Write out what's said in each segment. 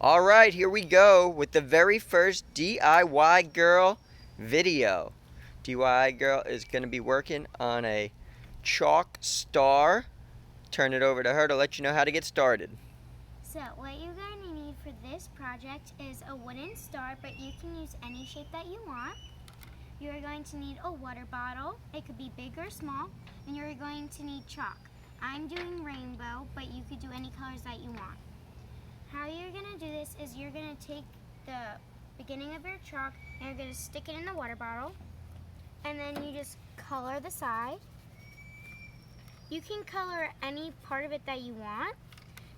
All right, here we go with the very first DIY girl video. DIY girl is going to be working on a chalk star. Turn it over to her to let you know how to get started. So what you're going to need for this project is a wooden star, but you can use any shape that you want. You're going to need a water bottle. It could be big or small. And you're going to need chalk. I'm doing rainbow, but you could do any colors that you want. How you're going to do this is you're going to take the beginning of your chalk and you're going to stick it in the water bottle. And then you just color the side. You can color any part of it that you want.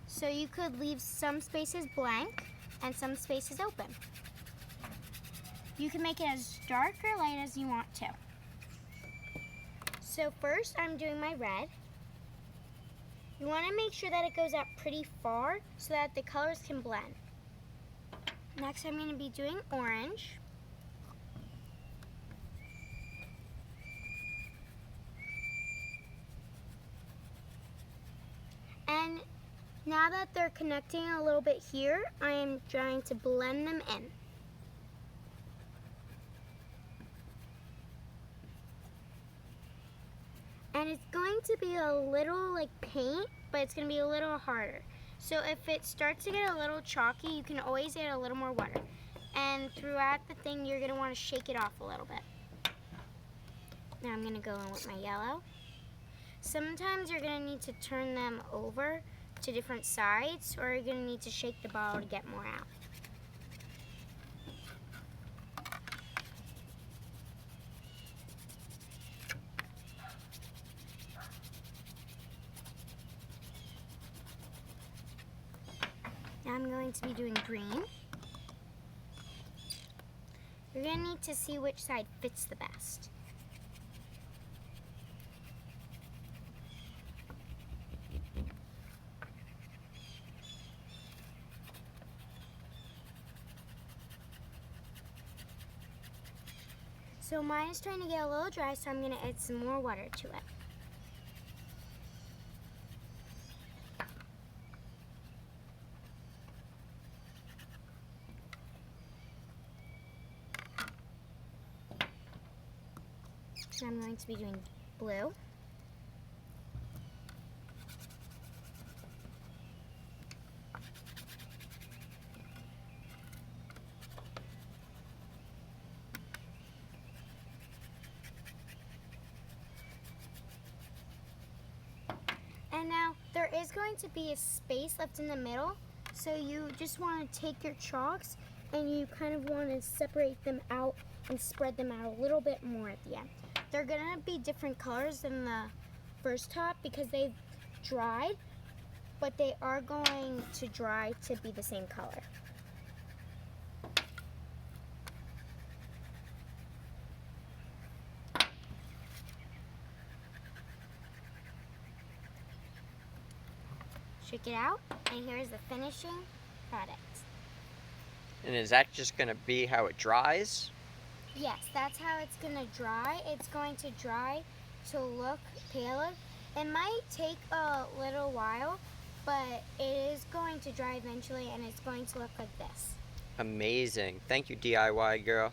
So you could leave some spaces blank and some spaces open. You can make it as dark or light as you want to. So first I'm doing my red. You want to make sure that it goes out pretty far so that the colors can blend. Next I'm going to be doing orange. And now that they're connecting a little bit here, I am trying to blend them in. And it's going to be a little like paint, but it's going to be a little harder. So if it starts to get a little chalky, you can always add a little more water. And throughout the thing, you're going to want to shake it off a little bit. Now I'm going to go in with my yellow. Sometimes you're going to need to turn them over to different sides, or you're going to need to shake the bottle to get more out. Now I'm going to be doing green. You're going to need to see which side fits the best. So mine is trying to get a little dry, so I'm going to add some more water to it. Now I'm going to be doing blue. And now there is going to be a space left in the middle, so you just want to take your chalks and you kind of want to separate them out and spread them out a little bit more at the end. They're going to be different colors than the first top because they've dried, but they are going to dry to be the same color. Shake it out, and here's the finishing product. And is that just going to be how it dries? Yes, that's how it's going to dry. It's going to dry to look paler. It might take a little while, but it is going to dry eventually, and it's going to look like this. Amazing. Thank you, DIY girl.